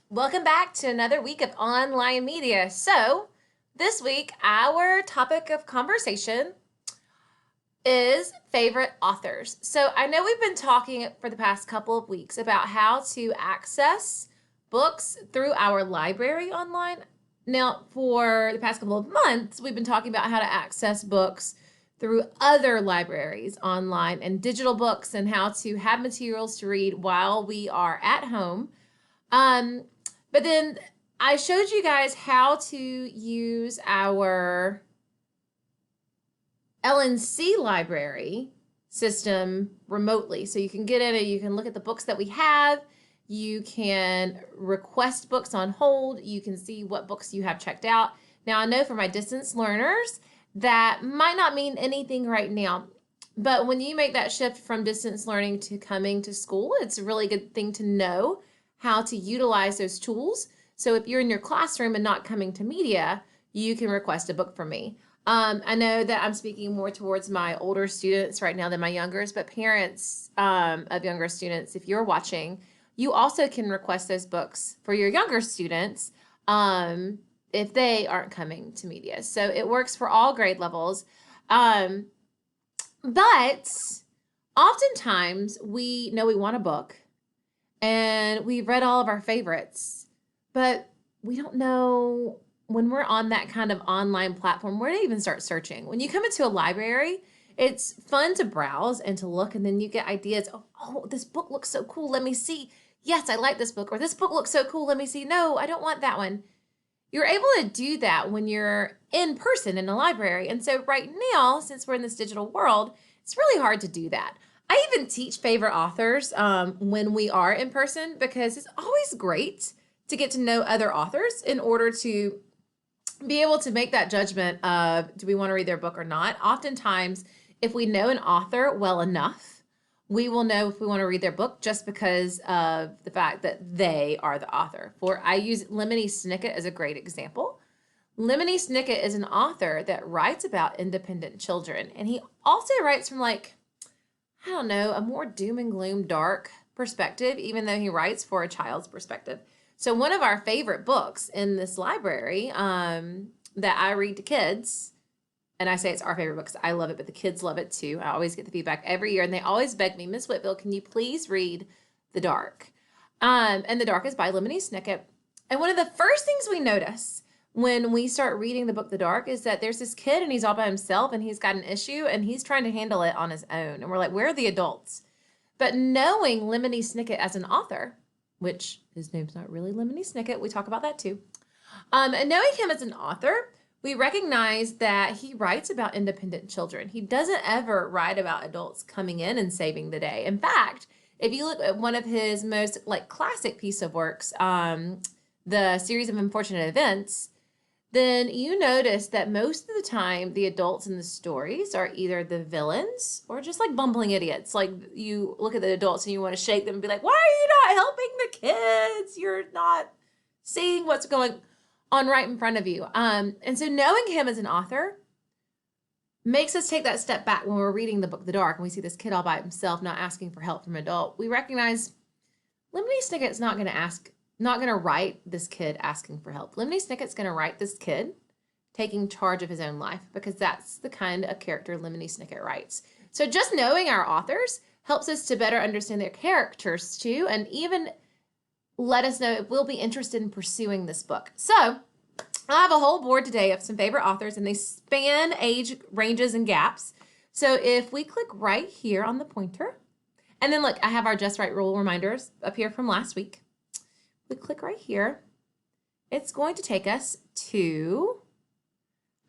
Welcome back to another week of online media. So, this week, our topic of conversation is favorite authors. So, I know we've been talking for the past couple of weeks about how to access books through our library online. Now, for the past couple of months, we've been talking about how to access books through other libraries online and digital books and how to have materials to read while we are at home. Um, but then I showed you guys how to use our LNC library system remotely. So you can get in it, you can look at the books that we have, you can request books on hold, you can see what books you have checked out. Now, I know for my distance learners, that might not mean anything right now. But when you make that shift from distance learning to coming to school, it's a really good thing to know how to utilize those tools. So if you're in your classroom and not coming to media, you can request a book from me. I know that I'm speaking more towards my older students right now than my youngers, but parents of younger students, if you're watching, you also can request those books for your younger students if they aren't coming to media. So it works for all grade levels. But oftentimes we know we want a book and we've read all of our favorites, but we don't know when we're on that kind of online platform where to even start searching. When you come into a library, it's fun to browse and to look, and then you get ideas. Oh, this book looks so cool. Let me see. Yes, I like this book. Or this book looks so cool. Let me see. No, I don't want that one. You're able to do that when you're in person in a library. And so right now, since we're in this digital world, it's really hard to do that. I even teach favorite authors when we are in person because it's always great to get to know other authors in order to be able to make that judgment of do we want to read their book or not. Oftentimes, if we know an author well enough, we will know if we want to read their book just because of the fact that they are the author. I use Lemony Snicket as a great example. Lemony Snicket is an author that writes about independent children, and he also writes from I don't know, a more doom and gloom, dark perspective, even though he writes for a child's perspective. So one of our favorite books in this library that I read to kids, and I say it's our favorite book because I love it, but the kids love it too. I always get the feedback every year, and they always beg me, Miss Whitfield, can you please read The Dark? And The Dark is by Lemony Snicket. And one of the first things we notice when we start reading the book The Dark is that there's this kid and he's all by himself and he's got an issue and he's trying to handle it on his own. And we're like, where are the adults? But knowing Lemony Snicket as an author, which his name's not really Lemony Snicket, we talk about that too. And knowing him as an author, we recognize that he writes about independent children. He doesn't ever write about adults coming in and saving the day. In fact, if you look at one of his most classic piece of works, the series of unfortunate events, then you notice that most of the time the adults in the stories are either the villains or just bumbling idiots. Like you look at the adults and you want to shake them and be like, why are you not helping the kids? You're not seeing what's going on right in front of you. And so knowing him as an author makes us take that step back when we're reading the book The Dark and we see this kid all by himself not asking for help from an adult. We recognize Lemony Snicket's not going to write this kid asking for help. Lemony Snicket's going to write this kid taking charge of his own life because that's the kind of character Lemony Snicket writes. So just knowing our authors helps us to better understand their characters too, and even let us know if we'll be interested in pursuing this book. So I have a whole board today of some favorite authors, and they span age ranges and gaps. So if we click right here on the pointer, and then look, I have our Just Right Rule reminders up here from last week. We click right here. It's going to take us to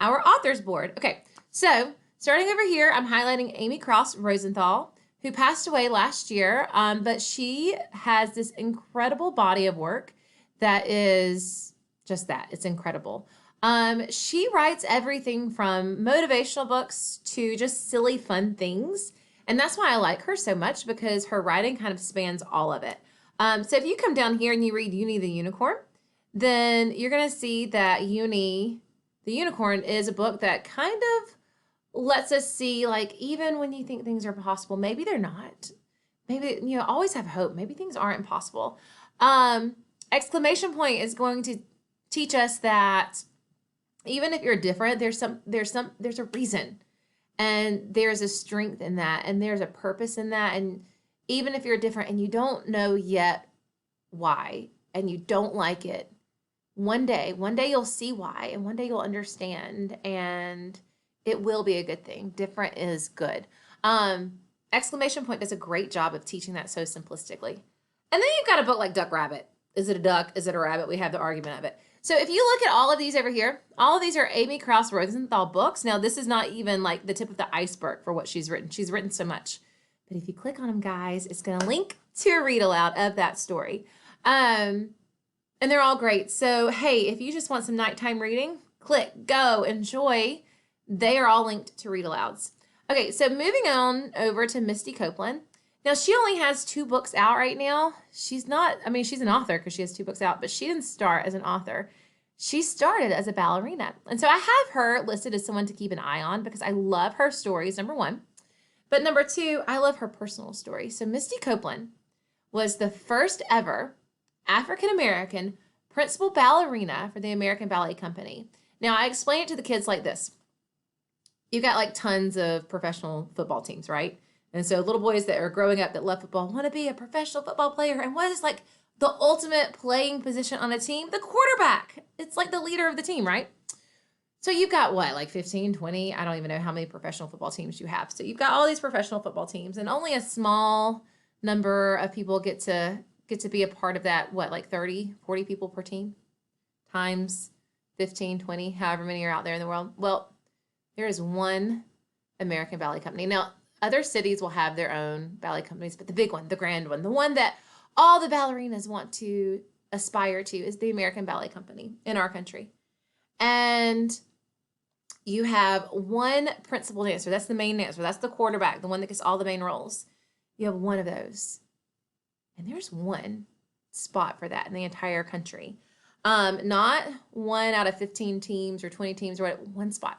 our authors board. Okay, so starting over here, I'm highlighting Amy Cross Rosenthal, who passed away last year, but she has this incredible body of work that is just that. It's incredible. She writes everything from motivational books to just silly, fun things. And that's why I like her so much, because her writing kind of spans all of it. So if you come down here and you read Uni the Unicorn, then you're going to see that Uni the Unicorn is a book that kind of lets us see, even when you think things are possible, maybe they're not. Maybe, always have hope. Maybe things aren't impossible. Exclamation point is going to teach us that even if you're different, there's a reason, and there's a strength in that, and there's a purpose in that. And even if you're different and you don't know yet why, and you don't like it, one day you'll see why, and one day you'll understand, and it will be a good thing. Different is good. Exclamation point does a great job of teaching that so simplistically. And then you've got a book like Duck Rabbit. Is it a duck? Is it a rabbit? We have the argument of it. So if you look at all of these over here, all of these are Amy Krouse Rosenthal books. Now, this is not even like the tip of the iceberg for what she's written. She's written so much. But if you click on them, guys, it's going to link to a read aloud of that story. And they're all great. So, hey, if you just want some nighttime reading, click, go, enjoy. They are all linked to read alouds. Okay, so moving on over to Misty Copeland. Now, she only has 2 books out right now. She's an author because she has 2 books out, but she didn't start as an author. She started as a ballerina. And so I have her listed as someone to keep an eye on because I love her stories, number 1. But number 2, I love her personal story. So Misty Copeland was the first ever African-American principal ballerina for the American Ballet Company. Now, I explain it to the kids like this. You've got like tons of professional football teams, right? And so little boys that are growing up that love football want to be a professional football player. And what is like the ultimate playing position on a team? The quarterback. It's like the leader of the team, right? So you've got what, like 15, 20? I don't even know how many professional football teams you have. So you've got all these professional football teams, and only a small number of people get to be a part of that, what, like 30, 40 people per team times 15, 20, however many are out there in the world. Well, there is one American Ballet Company. Now, other cities will have their own ballet companies, but the big one, the grand one, the one that all the ballerinas want to aspire to is the American Ballet Company in our country. And you have one principal dancer. That's the main dancer. That's the quarterback, the one that gets all the main roles. You have one of those. And there's one spot for that in the entire country. Not 1 out of 15 teams or 20 teams, or what, one spot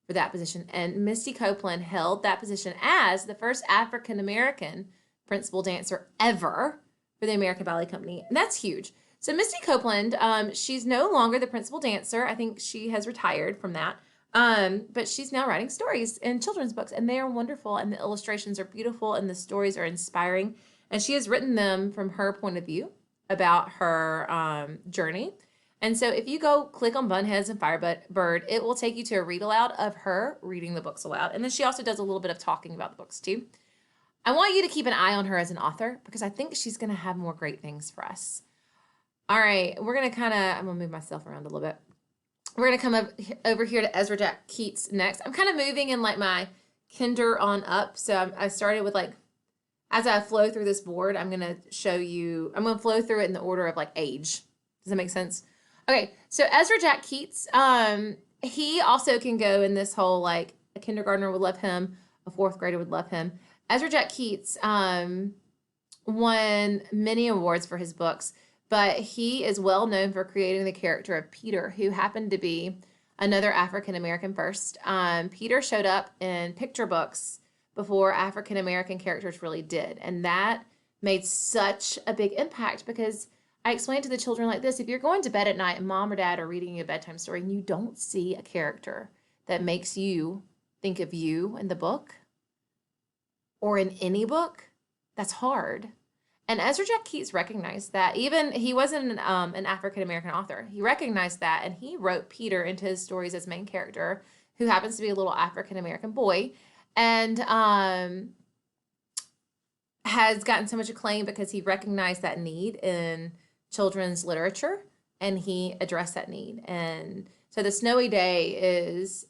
for that position. And Misty Copeland held that position as the first African-American principal dancer ever for the American Ballet Company. And that's huge. So Misty Copeland, she's no longer the principal dancer. I think she has retired from that. But she's now writing stories and children's books, and they are wonderful, and the illustrations are beautiful, and the stories are inspiring. And she has written them from her point of view about her journey. And so if you go click on Bunheads and Firebird, it will take you to a read aloud of her reading the books aloud. And then she also does a little bit of talking about the books too. I want you to keep an eye on her as an author because I think she's going to have more great things for us. All right, we're going to I'm going to move myself around a little bit. We're going to come over here to Ezra Jack Keats next. I'm kind of moving in like my kinder on up. So I started with like, as I flow through this board, I'm going to show you, I'm going to flow through it in the order of like age. Does that make sense? Okay, so Ezra Jack Keats, he also can go in this whole like a kindergartner would love him, a 4th grader would love him. Ezra Jack Keats won many awards for his books, but he is well known for creating the character of Peter, who happened to be another African-American first. Peter showed up in picture books before African-American characters really did, and that made such a big impact because I explained to the children like this: if you're going to bed at night and mom or dad are reading you a bedtime story and you don't see a character that makes you think of you in the book or in any book, that's hard. And Ezra Jack Keats recognized that. Even he wasn't an African-American author. He recognized that, and he wrote Peter into his stories as main character, who happens to be a little African-American boy, and has gotten so much acclaim because he recognized that need in children's literature, and he addressed that need. And so The Snowy Day is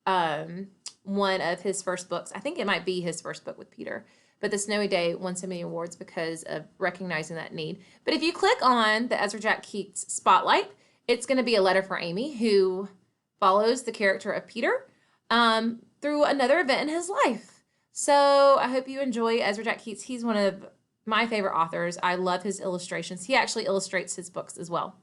one of his first books. I think it might be his first book with Peter, but The Snowy Day won so many awards because of recognizing that need. But if you click on the Ezra Jack Keats spotlight, it's going to be a letter for Amy, who follows the character of Peter through another event in his life. So I hope you enjoy Ezra Jack Keats. He's one of my favorite authors. I love his illustrations. He actually illustrates his books as well.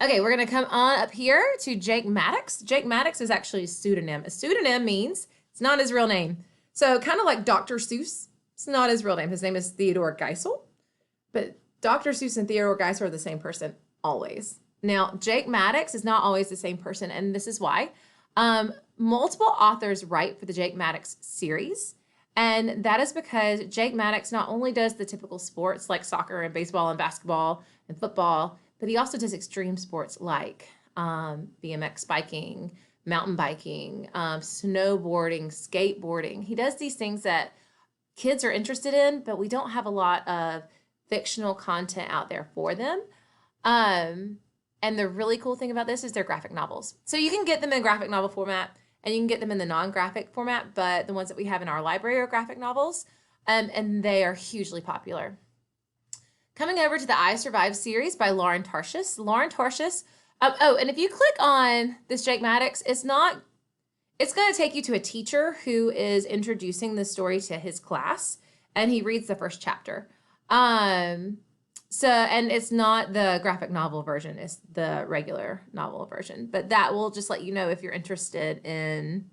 Okay, we're going to come on up here to Jake Maddox. Jake Maddox is actually a pseudonym. A pseudonym means it's not his real name. So kind of like Dr. Seuss, it's not his real name. His name is Theodore Geisel. But Dr. Seuss and Theodore Geisel are the same person always. Now, Jake Maddox is not always the same person, and this is why. Multiple authors write for the Jake Maddox series, and that is because Jake Maddox not only does the typical sports like soccer and baseball and basketball and football, but he also does extreme sports like BMX biking, mountain biking, snowboarding, skateboarding. He does these things that kids are interested in, but we don't have a lot of fictional content out there for them. And the really cool thing about this is they're graphic novels. So you can get them in graphic novel format and you can get them in the non-graphic format, but the ones that we have in our library are graphic novels, and they are hugely popular. Coming over to the I Survived series by Lauren Tarshis. Lauren Tarshis, and if you click on this Jake Maddox, it's going to take you to a teacher who is introducing the story to his class, and he reads the first chapter. And it's not the graphic novel version, it's the regular novel version, but that will just let you know if you're interested in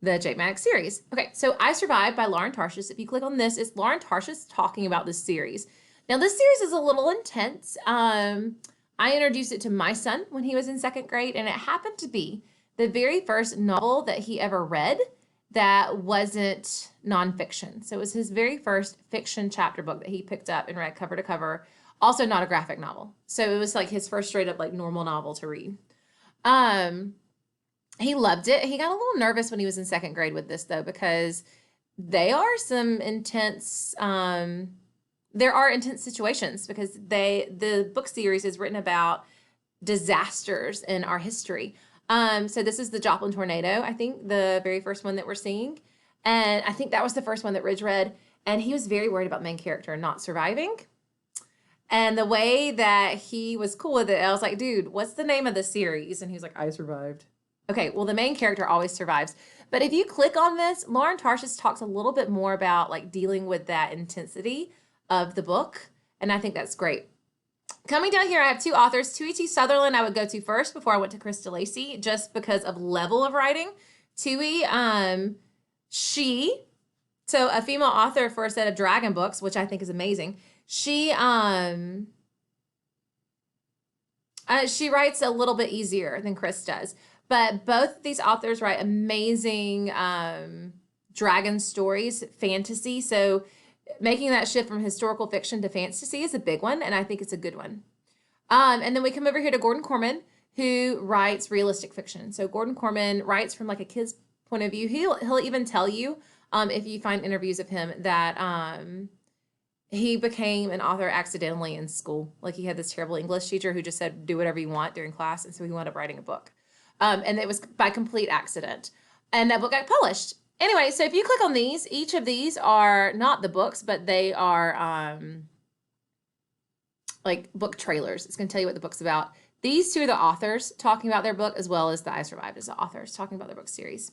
the Jake Maddox series. Okay, so I Survived by Lauren Tarshis. If you click on this, it's Lauren Tarshis talking about this series. Now, this series is a little intense. I introduced it to my son when he was in second grade, and it happened to be the very first novel that he ever read that wasn't nonfiction. So it was his very first fiction chapter book that he picked up and read cover to cover. Also not a graphic novel. So it was like his first straight up like normal novel to read. He loved it. He got a little nervous when he was in second grade with this though, because they are some intense, there are intense situations because the book series is written about disasters in our history. So this is the Joplin tornado, I think the very first one that we're seeing. And I think that was the first one that Ridge read. And he was very worried about the main character not surviving. And the way that he was cool with it, I was like, dude, what's the name of the series? And he was like, I Survived. Okay, well, the main character always survives. But if you click on this, Lauren Tarshis talks a little bit more about like dealing with that intensity of the book. And I think that's great. Coming down here, I have two authors. Tui T. Sutherland I would go to first before I went to Chris DeLacy, just because of level of writing. Tui, so a female author for a set of dragon books, which I think is amazing. She writes a little bit easier than Chris does, but both of these authors write amazing dragon stories, fantasy. So making that shift from historical fiction to fantasy is a big one, and I think it's a good one. And then we come over here to Gordon Korman, who writes realistic fiction. So Gordon Korman writes from like a kid's point of view. He'll even tell you, if you find interviews of him, that he became an author accidentally in school. Like he had this terrible English teacher who just said, do whatever you want during class. And so he wound up writing a book. And it was by complete accident. And that book got published. Anyway, so if you click on these, each of these are not the books, but they are like book trailers. It's going to tell you what the book's about. These two are the authors talking about their book, as well as the I Survived as the authors talking about their book series.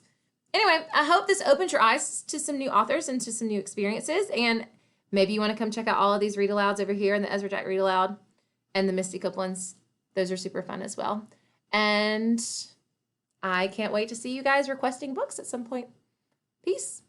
Anyway, I hope this opens your eyes to some new authors and to some new experiences. And maybe you want to come check out all of these read alouds over here in the Ezra Jack Read Aloud and the Misty Copelands. Those are super fun as well. And I can't wait to see you guys requesting books at some point. Peace.